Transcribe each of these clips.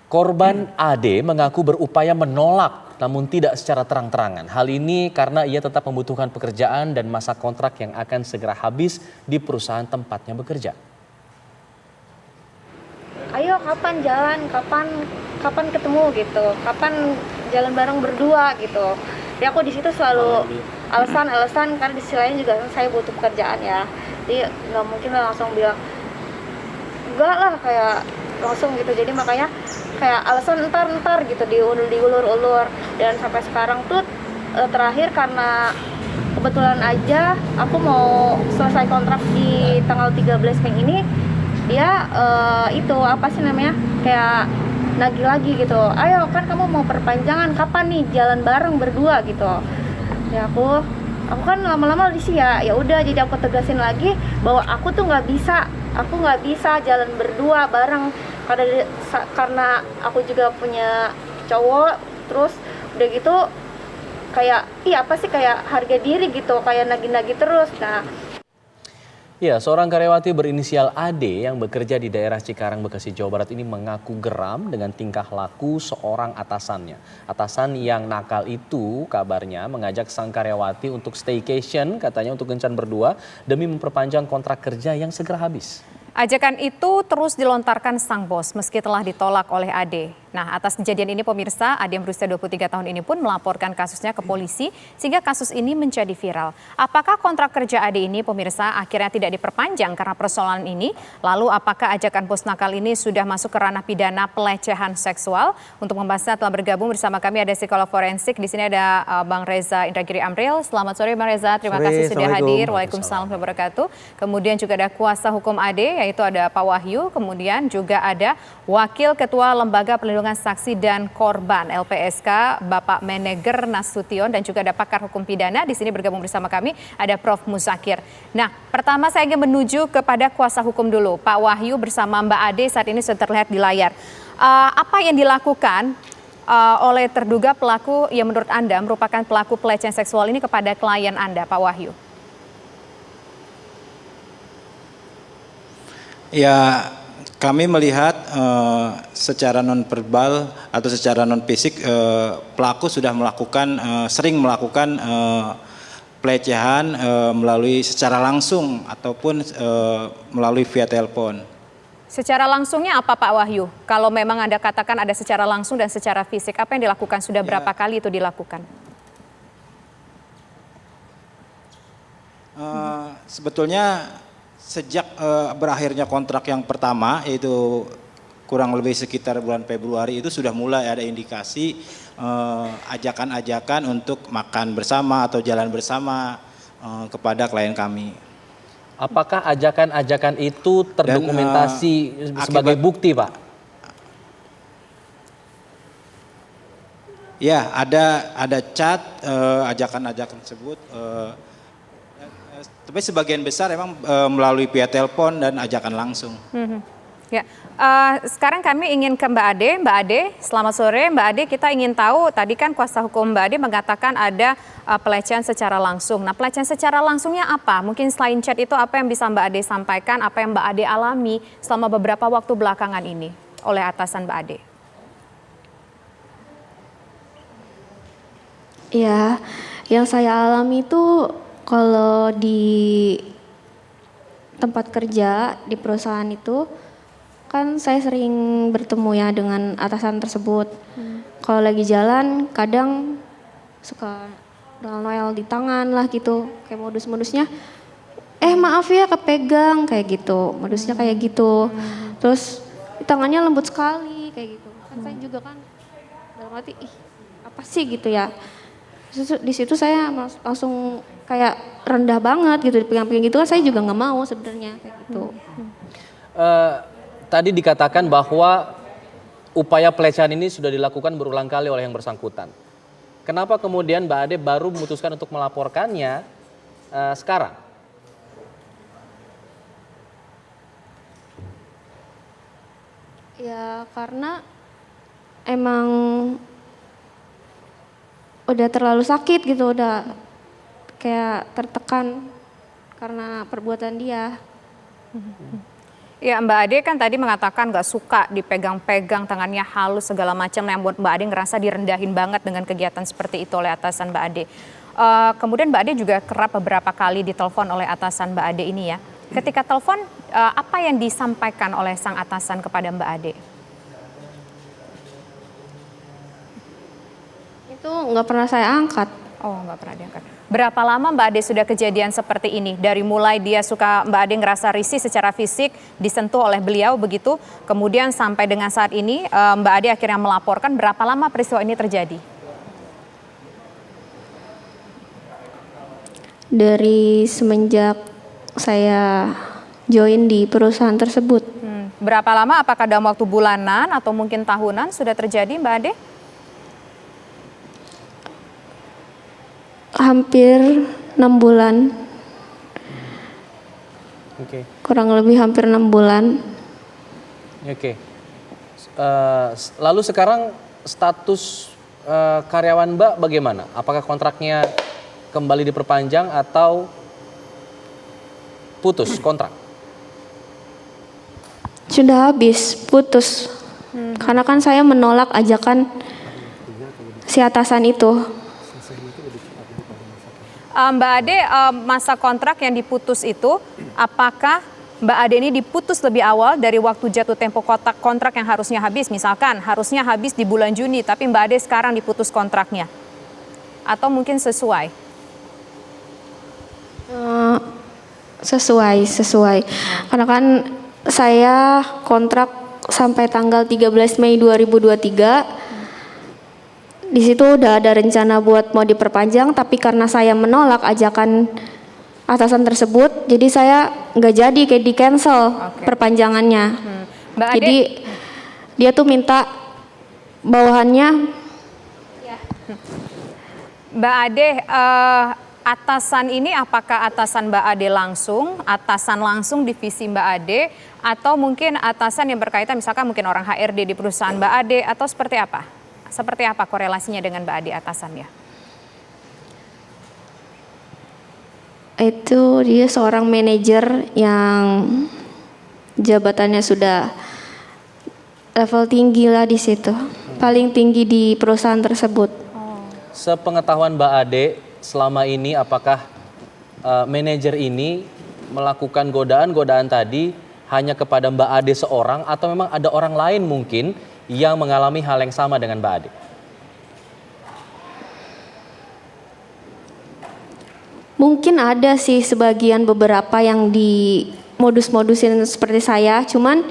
Korban AD mengaku berupaya menolak namun tidak secara terang-terangan. Hal ini karena ia tetap membutuhkan pekerjaan dan masa kontrak yang akan segera habis di perusahaan tempatnya bekerja. Ayo kapan jalan, kapan ketemu gitu, kapan jalan bareng berdua gitu. Jadi aku di situ selalu alasan karena di sisi lain juga saya butuh pekerjaan ya. Jadi nggak mungkin langsung bilang enggak lah kayak langsung gitu. Jadi makanya kayak alasan entar gitu diulur-ulur dan sampai sekarang tuh terakhir karena kebetulan aja aku mau selesai kontrak di tanggal 13 Mei ini, dia itu apa sih namanya kayak nagih lagi gitu, ayo kan kamu mau perpanjangan kapan nih jalan bareng berdua gitu ya. Aku kan lama-lama di sini ya udah, jadi aku tegasin lagi bahwa aku tuh nggak bisa jalan berdua bareng karena aku juga punya cowok. Terus udah gitu kayak apa sih kayak harga diri gitu, kayak nagih-nagih terus. Nah, Ya, seorang karyawati berinisial AD yang bekerja di daerah Cikarang, Bekasi, Jawa Barat ini mengaku geram dengan tingkah laku seorang atasannya. Atasan yang nakal itu kabarnya mengajak sang karyawati untuk staycation, katanya untuk kencan berdua demi memperpanjang kontrak kerja yang segera habis. Ajakan itu terus dilontarkan sang bos meski telah ditolak oleh Ade. Nah, atas kejadian ini pemirsa, Ade yang berusia 23 tahun ini pun melaporkan kasusnya ke polisi sehingga kasus ini menjadi viral. Apakah kontrak kerja Ade ini pemirsa akhirnya tidak diperpanjang karena persoalan ini? Lalu apakah ajakan bos nakal ini sudah masuk ke ranah pidana pelecehan seksual? Untuk membahasnya telah bergabung bersama kami ada psikolog forensik. Di sini ada Bang Reza Indragiri Amril. Selamat sore Bang Reza, terima kasih sudah hadir. Waalaikumsalam warahmatullahi wabarakatuh. Kemudian juga ada kuasa hukum Ade, yaitu ada Pak Wahyu, kemudian juga ada Wakil Ketua Lembaga Perlindungan Saksi dan Korban LPSK Bapak Meneger Nasution, dan juga ada pakar hukum pidana di sini bergabung bersama kami ada Prof Muzakir. Nah, pertama saya ingin menuju kepada kuasa hukum dulu. Pak Wahyu bersama Mbak Ade saat ini sudah terlihat di layar. Apa yang dilakukan oleh terduga pelaku yang menurut Anda merupakan pelaku pelecehan seksual ini kepada klien Anda, Pak Wahyu? Ya, kami melihat secara non-verbal atau secara non-fisik pelaku sudah melakukan, sering melakukan pelecehan melalui secara langsung ataupun melalui via telepon. Secara langsungnya apa Pak Wahyu? Kalau memang Anda katakan ada secara langsung dan secara fisik, apa yang dilakukan? Sudah berapa kali itu dilakukan? Sebetulnya sejak berakhirnya kontrak yang pertama, yaitu kurang lebih sekitar bulan Februari, itu sudah mulai ada indikasi ajakan-ajakan untuk makan bersama atau jalan bersama kepada klien kami. Apakah ajakan-ajakan itu terdokumentasi sebagai bukti, Pak? Ya, ada chat ajakan-ajakan tersebut. Tapi sebagian besar memang melalui via telepon dan ajakan langsung. Ya, sekarang kami ingin ke Mbak Ade. Mbak Ade, selamat sore. Mbak Ade, kita ingin tahu, tadi kan kuasa hukum Mbak Ade mengatakan ada pelecehan secara langsung. Nah, pelecehan secara langsungnya apa? Mungkin selain chat itu apa yang bisa Mbak Ade sampaikan, apa yang Mbak Ade alami selama beberapa waktu belakangan ini oleh atasan Mbak Ade? ya yang saya alami itu kalau di tempat kerja di perusahaan itu kan saya sering bertemu ya dengan atasan tersebut. Kalau lagi jalan kadang suka noel di tangan lah gitu, kayak modus-modusnya maaf ya kepegang kayak gitu, modusnya kayak gitu. Terus tangannya lembut sekali kayak gitu. Kan saya juga kan dalam hati apa sih gitu ya. Di situ saya langsung kayak rendah banget gitu, dipegang-pegang gitu kan saya juga nggak mau sebenarnya kayak gitu. Tadi dikatakan bahwa upaya pelecehan ini sudah dilakukan berulang kali oleh yang bersangkutan. Kenapa kemudian Mbak Ade baru memutuskan untuk melaporkannya sekarang? Ya karena emang udah terlalu sakit gitu, udah kayak tertekan karena perbuatan dia. Ya, Mbak Ade kan tadi mengatakan nggak suka dipegang-pegang, tangannya halus segala macam. Yang buat Mbak Ade ngerasa direndahin banget dengan kegiatan seperti itu oleh atasan Mbak Ade. Kemudian Mbak Ade juga kerap beberapa kali ditelepon oleh atasan Mbak Ade ini ya. Ketika telepon, apa yang disampaikan oleh sang atasan kepada Mbak Ade? Itu nggak pernah saya angkat. Oh, nggak pernah diangkat. Berapa lama Mbak Ade sudah kejadian seperti ini? Dari mulai dia suka Mbak Ade ngerasa risih secara fisik, disentuh oleh beliau begitu, kemudian sampai dengan saat ini Mbak Ade akhirnya melaporkan, berapa lama peristiwa ini terjadi? Dari semenjak saya join di perusahaan tersebut. Berapa lama? Apakah dalam waktu bulanan atau mungkin tahunan sudah terjadi Mbak Ade? Hampir 6 bulan. Oke. Kurang lebih hampir 6 bulan. Oke. Lalu sekarang status karyawan Mbak bagaimana? Apakah kontraknya kembali diperpanjang atau putus kontrak? Sudah habis, putus. Karena kan saya menolak ajakan si atasan itu. Mbak Ade, masa kontrak yang diputus itu, apakah Mbak Ade ini diputus lebih awal dari waktu jatuh tempo kontrak yang harusnya habis? Misalkan harusnya habis di bulan Juni, tapi Mbak Ade sekarang diputus kontraknya. Atau mungkin sesuai? Sesuai. Karena kan saya kontrak sampai tanggal 13 Mei 2023. Di situ udah ada rencana buat mau diperpanjang, tapi karena saya menolak ajakan atasan tersebut, jadi saya nggak jadi, kayak di cancel perpanjangannya. Mbak Ade, Jadi dia tuh minta bawahannya. Mbak Ade, atasan ini apakah atasan Mbak Ade langsung, atasan langsung divisi Mbak Ade, atau mungkin atasan yang berkaitan misalkan mungkin orang HRD di perusahaan Mbak Ade, atau seperti apa? Seperti apa korelasinya dengan Mbak Ade atasannya? Itu dia seorang manajer yang jabatannya sudah level tinggi lah di situ. Paling tinggi di perusahaan tersebut. Sepengetahuan Mbak Ade, selama ini apakah manajer ini melakukan godaan-godaan tadi hanya kepada Mbak Ade seorang atau memang ada orang lain mungkin yang mengalami hal yang sama dengan Mbak Ade? Mungkin ada sih sebagian beberapa yang di modus-modusin seperti saya, cuman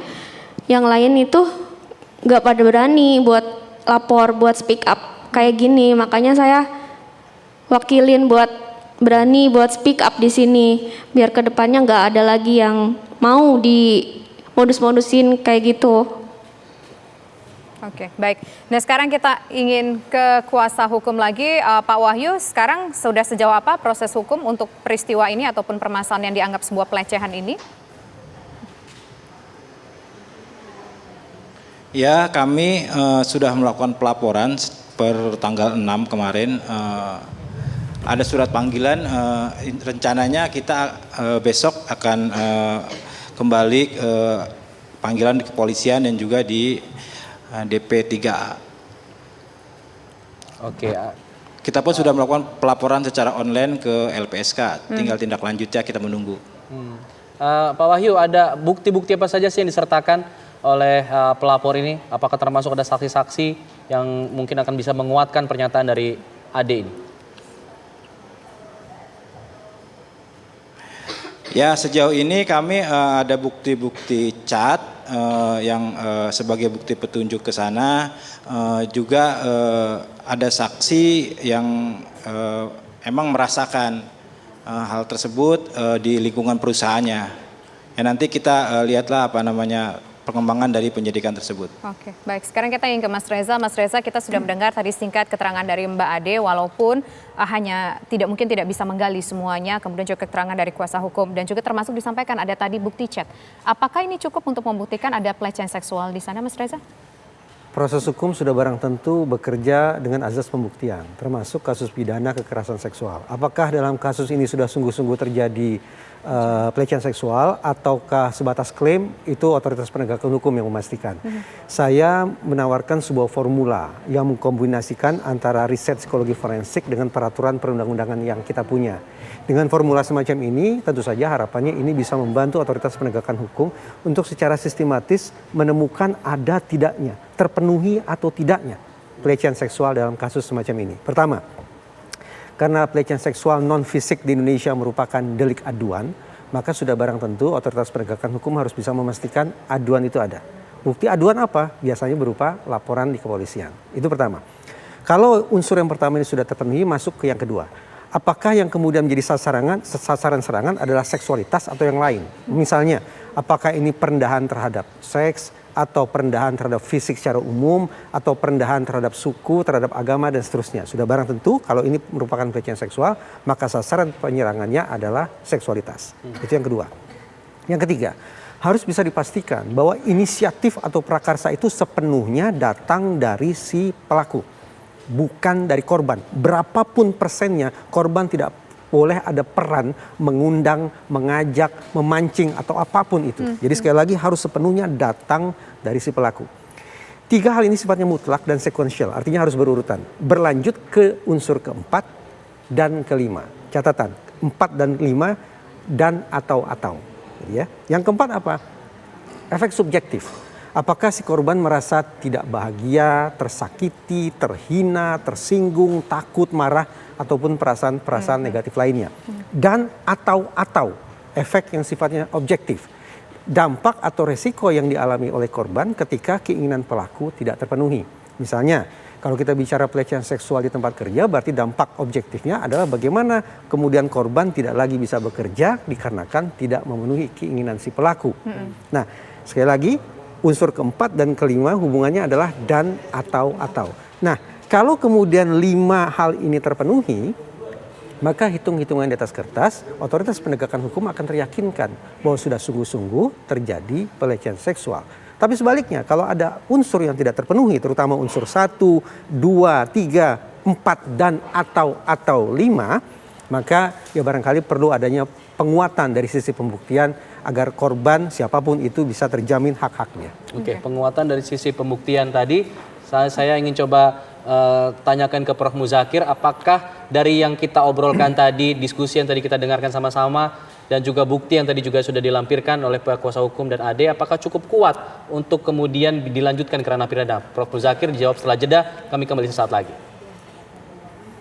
yang lain itu nggak pada berani buat lapor, buat speak up kayak gini. Makanya saya wakilin buat berani buat speak up di sini, biar kedepannya nggak ada lagi yang mau di modus-modusin kayak gitu. Oke, baik. Nah sekarang kita ingin ke kuasa hukum lagi, Pak Wahyu. Sekarang sudah sejauh apa proses hukum untuk peristiwa ini ataupun permasalahan yang dianggap sebuah pelecehan ini? Ya, kami sudah melakukan pelaporan per tanggal 6 kemarin. Ada surat panggilan, rencananya kita besok akan kembali panggilan di kepolisian dan juga di DP 3A. Oke. Kita pun sudah melakukan pelaporan secara online ke LPSK. Tinggal tindak lanjutnya kita menunggu. Pak Wahyu, ada bukti-bukti apa saja sih yang disertakan oleh pelapor ini? Apakah termasuk ada saksi-saksi yang mungkin akan bisa menguatkan pernyataan dari Ade ini? Ya, sejauh ini kami ada bukti-bukti chat yang sebagai bukti petunjuk ke sana. Juga ada saksi yang emang merasakan hal tersebut di lingkungan perusahaannya. Ya, nanti kita lihatlah perkembangan dari penyidikan tersebut. Oke, baik. Sekarang kita ingin ke Mas Reza. Mas Reza, kita sudah mendengar tadi singkat keterangan dari Mbak Ade, walaupun hanya mungkin tidak bisa menggali semuanya, kemudian juga keterangan dari kuasa hukum, dan juga termasuk disampaikan ada tadi bukti chat. Apakah ini cukup untuk membuktikan ada pelecehan seksual di sana, Mas Reza? Proses hukum sudah barang tentu bekerja dengan azas pembuktian, termasuk kasus pidana kekerasan seksual. Apakah dalam kasus ini sudah sungguh-sungguh terjadi pelecehan seksual ataukah sebatas klaim, itu otoritas penegakan hukum yang memastikan. Saya menawarkan sebuah formula yang mengkombinasikan antara riset psikologi forensik dengan peraturan perundang-undangan yang kita punya. Dengan formula semacam ini, tentu saja harapannya ini bisa membantu otoritas penegakan hukum untuk secara sistematis menemukan ada tidaknya, terpenuhi atau tidaknya pelecehan seksual dalam kasus semacam ini. Pertama, karena pelecehan seksual non-fisik di Indonesia merupakan delik aduan, maka sudah barang tentu otoritas penegakan hukum harus bisa memastikan aduan itu ada. Bukti aduan apa? Biasanya berupa laporan di kepolisian. Itu pertama. Kalau unsur yang pertama ini sudah terpenuhi, masuk ke yang kedua. Apakah yang kemudian menjadi sasaran serangan adalah seksualitas atau yang lain? Misalnya, apakah ini perendahan terhadap seks, atau perendahan terhadap fisik secara umum, atau perendahan terhadap suku, terhadap agama, dan seterusnya. Sudah barang tentu kalau ini merupakan pelecehan seksual, maka sasaran penyerangannya adalah seksualitas. Itu yang kedua. Yang ketiga, harus bisa dipastikan bahwa inisiatif atau prakarsa itu sepenuhnya datang dari si pelaku, bukan dari korban. Berapapun persennya, korban tidak boleh ada peran mengundang, mengajak, memancing atau apapun itu. Jadi sekali lagi harus sepenuhnya datang dari si pelaku. Tiga hal ini sifatnya mutlak dan sekuensial, artinya harus berurutan. Berlanjut ke unsur keempat dan kelima. Catatan, 4 dan 5 dan atau. Ya. Yang keempat apa? Efek subjektif. Apakah si korban merasa tidak bahagia, tersakiti, terhina, tersinggung, takut, marah, ataupun perasaan-perasaan negatif lainnya. Dan atau efek yang sifatnya objektif. Dampak atau resiko yang dialami oleh korban ketika keinginan pelaku tidak terpenuhi. Misalnya, kalau kita bicara pelecehan seksual di tempat kerja, berarti dampak objektifnya adalah bagaimana kemudian korban tidak lagi bisa bekerja dikarenakan tidak memenuhi keinginan si pelaku. Nah, sekali lagi, unsur keempat dan kelima hubungannya adalah dan atau. Nah, kalau kemudian 5 hal ini terpenuhi, maka hitung-hitungan di atas kertas, otoritas penegakan hukum akan teryakinkan bahwa sudah sungguh-sungguh terjadi pelecehan seksual. Tapi sebaliknya, kalau ada unsur yang tidak terpenuhi, terutama unsur 1, 2, 3, 4, dan atau 5, maka ya barangkali perlu adanya penguatan dari sisi pembuktian agar korban siapapun itu bisa terjamin hak-haknya. Oke, penguatan dari sisi pembuktian tadi, saya ingin coba tanyakan ke Prof. Muzakir, apakah dari yang kita obrolkan tadi, diskusi yang tadi kita dengarkan sama-sama, dan juga bukti yang tadi juga sudah dilampirkan oleh pihak kuasa hukum dan AD, apakah cukup kuat untuk kemudian dilanjutkan ke ranah pidana? Prof. Muzakir dijawab setelah jeda, kami kembali sesaat lagi.